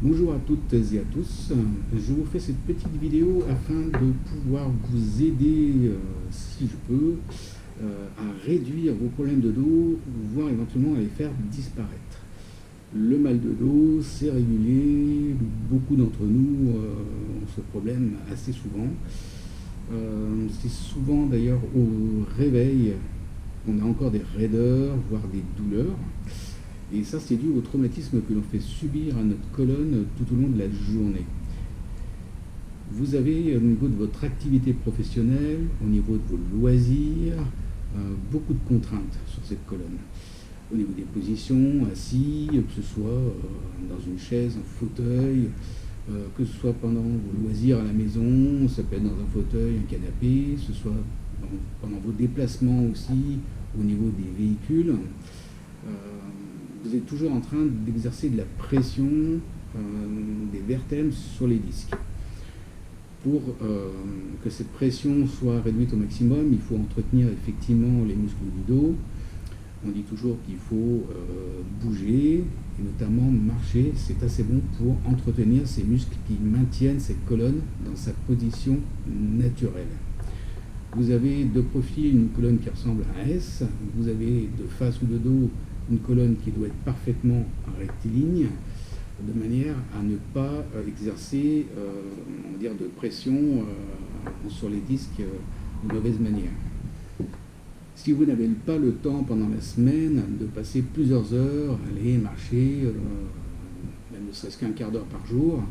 Bonjour à toutes et à tous, je vous fais cette petite vidéo afin de pouvoir vous aider, si je peux, à réduire vos problèmes de dos, voire éventuellement à les faire disparaître. Le mal de dos, c'est régulier, beaucoup d'entre nous ont ce problème assez souvent. C'est souvent d'ailleurs au réveil qu'on a encore des raideurs, voire des douleurs. Et ça, c'est dû au traumatisme que l'on fait subir à notre colonne tout au long de la journée. Vous avez, au niveau de votre activité professionnelle, au niveau de vos loisirs, beaucoup de contraintes sur cette colonne. Au niveau des positions, assis, que ce soit dans une chaise, un fauteuil, que ce soit pendant vos loisirs à la maison, ça peut être dans un fauteuil, un canapé, que ce soit pendant vos déplacements aussi, au niveau des véhicules. Vous êtes toujours en train d'exercer de la pression des vertèbres sur les disques. Pour que cette pression soit réduite au maximum, il faut entretenir effectivement les muscles du dos. On dit toujours qu'il faut bouger, et notamment marcher. C'est assez bon pour entretenir ces muscles qui maintiennent cette colonne dans sa position naturelle. Vous avez de profil une colonne qui ressemble à un S. Vous avez de face ou de dos une colonne qui doit être parfaitement rectiligne, de manière à ne pas exercer on va dire de pression sur les disques de mauvaise manière. Si vous n'avez pas le temps pendant la semaine de passer plusieurs heures, aller marcher, même ne serait-ce qu'un quart d'heure par jour,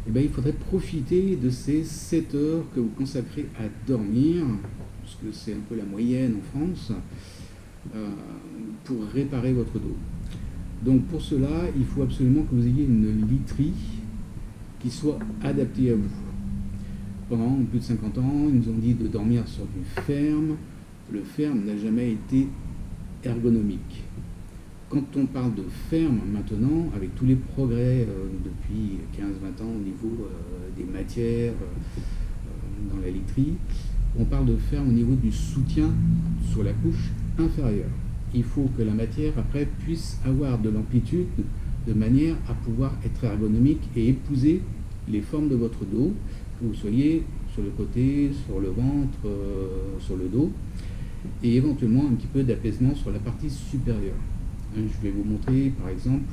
eh bien, il faudrait profiter de ces 7 heures que vous consacrez à dormir, parce que c'est un peu la moyenne en France, pour réparer votre dos. Donc pour cela, il faut absolument que vous ayez une literie qui soit adaptée à vous. Pendant plus de 50 ans, ils nous ont dit de dormir sur du ferme. Le ferme n'a jamais été ergonomique. Quand on parle de ferme maintenant, avec tous les progrès depuis 15-20 ans au niveau des matières dans la literie, on parle de ferme au niveau du soutien sur la couche inférieure. Il faut que la matière après puisse avoir de l'amplitude de manière à pouvoir être ergonomique et épouser les formes de votre dos, que vous soyez sur le côté, sur le ventre, sur le dos, et éventuellement un petit peu d'apaisement sur la partie supérieure. Je vais vous montrer par exemple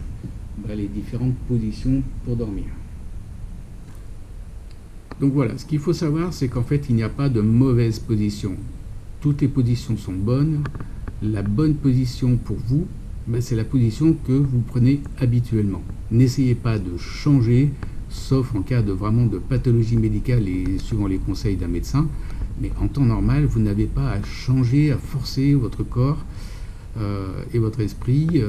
les différentes positions pour dormir. Donc voilà, ce qu'il faut savoir, c'est qu'en fait il n'y a pas de mauvaise position. Toutes les positions sont bonnes. La bonne position pour vous, c'est la position que vous prenez habituellement. N'essayez pas de changer, sauf en cas de vraiment de pathologie médicale et suivant les conseils d'un médecin. Mais en temps normal, vous n'avez pas à changer, à forcer votre corps et votre esprit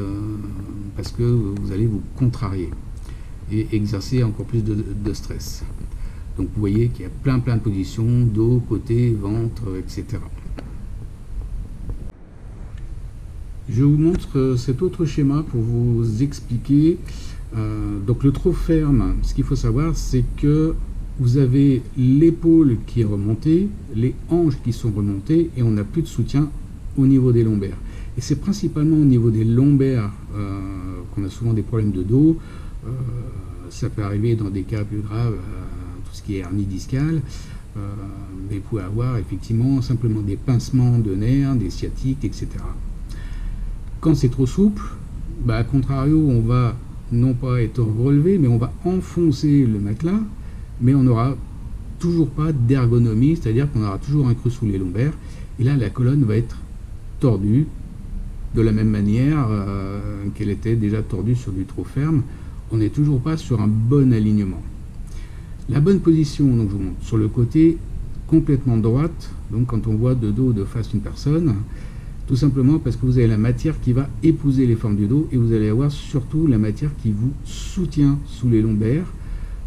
parce que vous allez vous contrarier et exercer encore plus de stress. Donc vous voyez qu'il y a plein de positions, dos, côté, ventre, etc. Je vous montre cet autre schéma pour vous expliquer. Donc le trop ferme, ce qu'il faut savoir, c'est que vous avez l'épaule qui est remontée, les hanches qui sont remontées et on n'a plus de soutien au niveau des lombaires. Et c'est principalement au niveau des lombaires qu'on a souvent des problèmes de dos. Ça peut arriver dans des cas plus graves, tout ce qui est hernie discale. Mais vous pouvez avoir effectivement simplement des pincements de nerfs, des sciatiques, etc. Quand c'est trop souple, à contrario, on va non pas être relevé, mais on va enfoncer le matelas, mais on n'aura toujours pas d'ergonomie, c'est-à-dire qu'on aura toujours un creux sous les lombaires, et là la colonne va être tordue, de la même manière qu'elle était déjà tordue sur du trop ferme. On n'est toujours pas sur un bon alignement. La bonne position, donc je vous montre, sur le côté complètement droite, donc quand on voit de dos ou de face une personne, tout simplement parce que vous avez la matière qui va épouser les formes du dos et vous allez avoir surtout la matière qui vous soutient sous les lombaires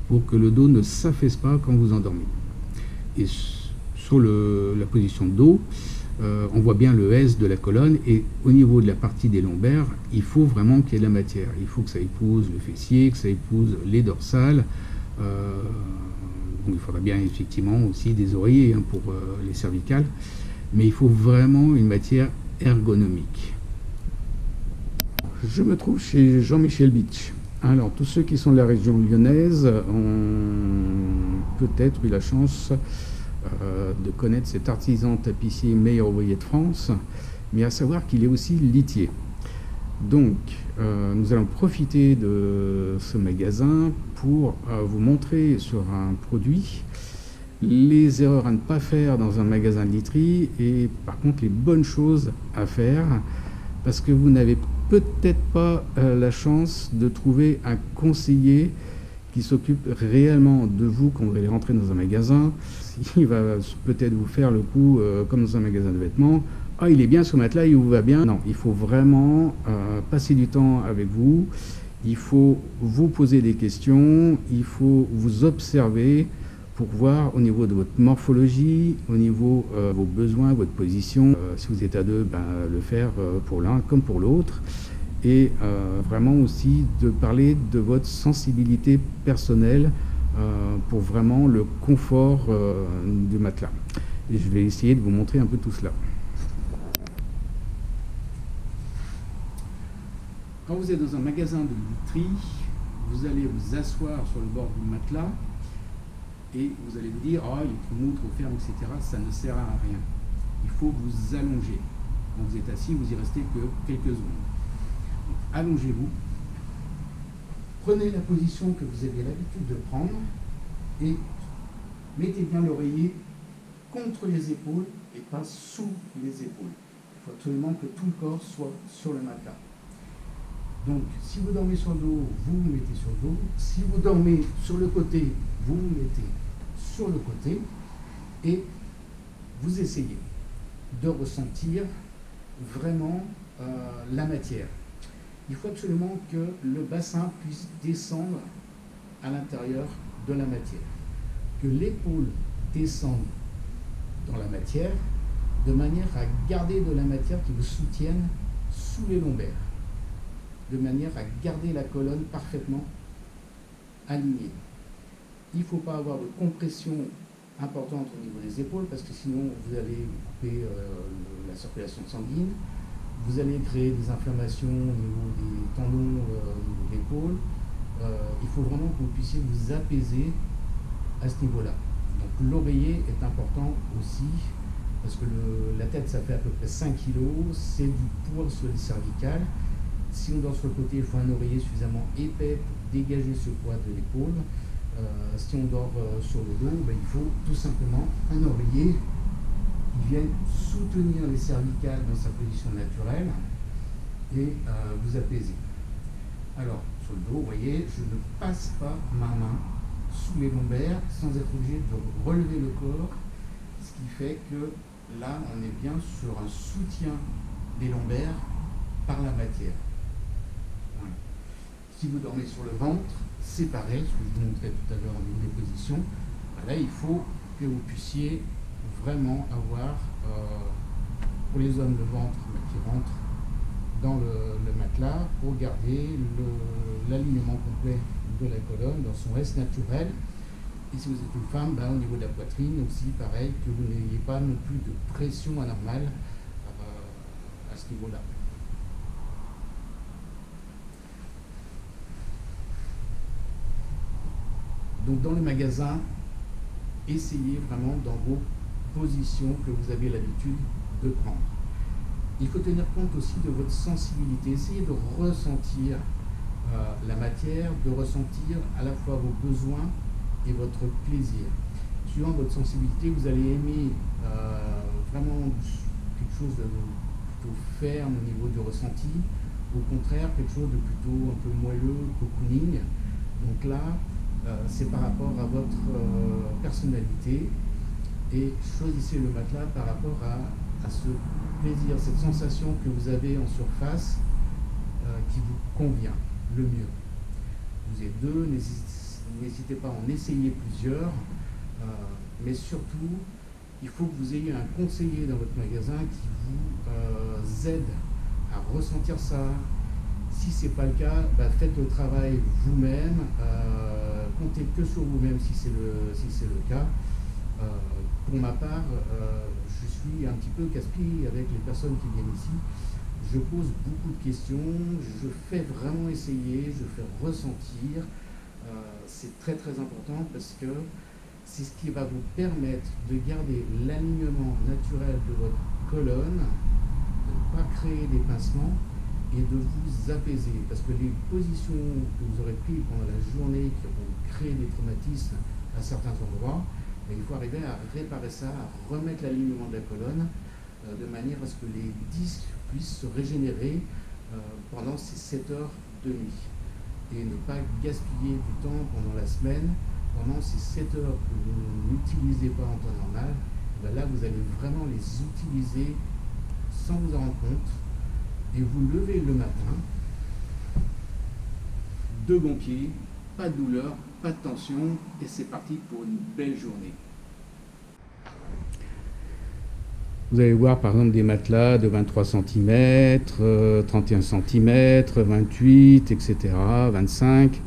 pour que le dos ne s'affaisse pas quand vous endormez. Et sur la position de dos, on voit bien le S de la colonne et au niveau de la partie des lombaires, il faut vraiment qu'il y ait de la matière. Il faut que ça épouse le fessier, que ça épouse les dorsales. Donc il faudra bien effectivement aussi des oreillers pour les cervicales. Mais il faut vraiment une matière ergonomique. Je me trouve chez Jean-Michel Bitch. Alors, tous ceux qui sont de la région lyonnaise ont peut-être eu la chance de connaître cet artisan tapissier meilleur ouvrier de France, mais à savoir qu'il est aussi litier. Donc, nous allons profiter de ce magasin pour vous montrer sur un produit les erreurs à ne pas faire dans un magasin de literie et par contre les bonnes choses à faire, parce que vous n'avez peut-être pas la chance de trouver un conseiller qui s'occupe réellement de vous quand vous allez rentrer dans un magasin. Il va peut-être vous faire le coup comme dans un magasin de vêtements. Ah, il est bien ce matelas, il vous va bien. Non, il faut vraiment passer du temps avec vous. Il faut vous poser des questions. Il faut vous observer pour voir au niveau de votre morphologie, au niveau de vos besoins, votre position. Si vous êtes à deux, le faire pour l'un comme pour l'autre. Et vraiment aussi de parler de votre sensibilité personnelle pour vraiment le confort du matelas. Et je vais essayer de vous montrer un peu tout cela. Quand vous êtes dans un magasin de literie, vous allez vous asseoir sur le bord du matelas et vous allez vous dire « Ah, il est trop mou, trop ferme, etc. » Ça ne sert à rien. Il faut vous allonger. Quand vous êtes assis, vous y restez que quelques secondes. Allongez-vous. Prenez la position que vous avez l'habitude de prendre et mettez bien l'oreiller contre les épaules et pas sous les épaules. Il faut absolument que tout le corps soit sur le matelas. Donc, si vous dormez sur le dos, vous vous mettez sur le dos. Si vous dormez sur le côté, vous vous mettez sur le côté. Et vous essayez de ressentir vraiment la matière. Il faut absolument que le bassin puisse descendre à l'intérieur de la matière. Que l'épaule descende dans la matière, de manière à garder de la matière qui vous soutienne sous les lombaires, de manière à garder la colonne parfaitement alignée. Il ne faut pas avoir de compression importante au niveau des épaules, parce que sinon vous allez couper la circulation sanguine, vous allez créer des inflammations au niveau des tendons, au niveau de l'épaule. Il faut vraiment que vous puissiez vous apaiser à ce niveau-là. Donc l'oreiller est important aussi, parce que la tête, ça fait à peu près 5 kg, c'est du poids sur les cervicales. Si on dort sur le côté, il faut un oreiller suffisamment épais pour dégager ce poids de l'épaule. Si on dort sur le dos, il faut tout simplement un oreiller qui vienne soutenir les cervicales dans sa position naturelle et vous apaiser. Alors, sur le dos, vous voyez, je ne passe pas ma main sous les lombaires sans être obligé de relever le corps, ce qui fait que là, on est bien sur un soutien des lombaires par la matière. Voilà. Si vous dormez sur le ventre, c'est pareil, ce que je vous montrais tout à l'heure au niveau des positions. Là, il faut que vous puissiez vraiment avoir, pour les hommes, le ventre qui rentre dans le matelas pour garder l'alignement complet de la colonne dans son S naturel. Et si vous êtes une femme, au niveau de la poitrine aussi, pareil, que vous n'ayez pas non plus de pression anormale à ce niveau-là. Donc dans le magasin, essayez vraiment dans vos positions que vous avez l'habitude de prendre. Il faut tenir compte aussi de votre sensibilité. Essayez de ressentir la matière, de ressentir à la fois vos besoins et votre plaisir. Suivant votre sensibilité, vous allez aimer vraiment quelque chose de plutôt ferme au niveau du ressenti. Au contraire, quelque chose de plutôt un peu moelleux, cocooning. Donc là, c'est par rapport à votre personnalité et choisissez le matelas par rapport à ce plaisir, cette sensation que vous avez en surface qui vous convient le mieux. Vous êtes deux, n'hésitez pas à en essayer plusieurs, mais surtout, il faut que vous ayez un conseiller dans votre magasin qui vous aide à ressentir ça. Si ce n'est pas le cas, faites le travail vous-même, comptez que sur vous-même si c'est le cas. Pour ma part, je suis un petit peu casse-pied avec les personnes qui viennent ici. je pose beaucoup de questions, je fais vraiment essayer, je fais ressentir. C'est très très important parce que c'est ce qui va vous permettre de garder l'alignement naturel de votre colonne, de ne pas créer des pincements et de vous apaiser. Parce que les positions que vous aurez prises pendant la journée qui vont créer des traumatismes à certains endroits, il faut arriver à réparer ça, à remettre l'alignement de la colonne de manière à ce que les disques puissent se régénérer pendant ces 7 heures de nuit. Et ne pas gaspiller du temps pendant la semaine, pendant ces 7 heures que vous n'utilisez pas en temps normal. Là, vous allez vraiment les utiliser sans vous en rendre compte. Et vous levez le matin, de bon pied, pas de douleur, pas de tension, et c'est parti pour une belle journée. Vous allez voir par exemple des matelas de 23 cm, 31 cm, 28, etc., 25.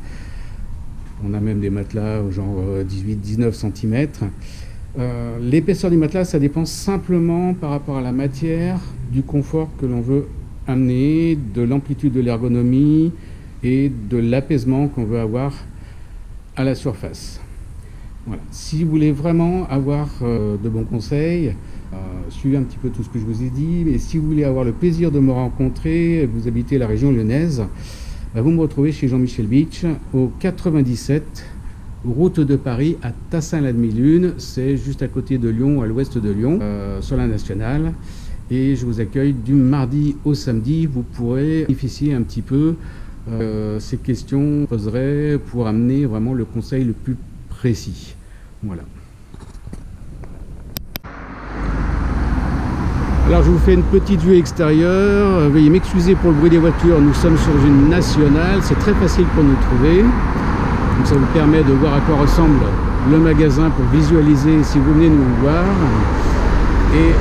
On a même des matelas genre 18-19 cm. L'épaisseur du matelas, ça dépend simplement par rapport à la matière, du confort que l'on veut amener, de l'amplitude de l'ergonomie et de l'apaisement qu'on veut avoir à la surface. Voilà. Si vous voulez vraiment avoir de bons conseils, suivez un petit peu tout ce que je vous ai dit. Et si vous voulez avoir le plaisir de me rencontrer, vous habitez la région lyonnaise, vous me retrouvez chez Jean-Michel Beach au 97 route de Paris à Tassin-la-Demi-Lune. C'est juste à côté de Lyon, à l'ouest de Lyon, sur la nationale. Et je vous accueille du mardi au samedi. Vous pourrez bénéficier un petit peu ces questions poseraient pour amener vraiment le conseil le plus précis. Voilà. Alors je vous fais une petite vue extérieure. Veuillez m'excuser pour le bruit des voitures. Nous sommes sur une nationale. C'est très facile pour nous trouver. Donc ça vous permet de voir à quoi ressemble le magasin pour visualiser si vous venez nous voir. Et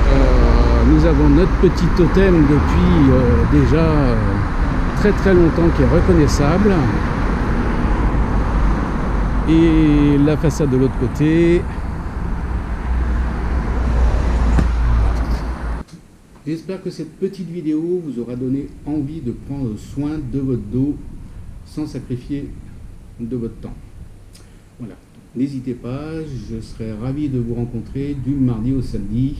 nous avons notre petit totem depuis déjà très très longtemps qui est reconnaissable. Et la façade de l'autre côté. J'espère que cette petite vidéo vous aura donné envie de prendre soin de votre dos sans sacrifier de votre temps. Voilà. N'hésitez pas, je serai ravi de vous rencontrer du mardi au samedi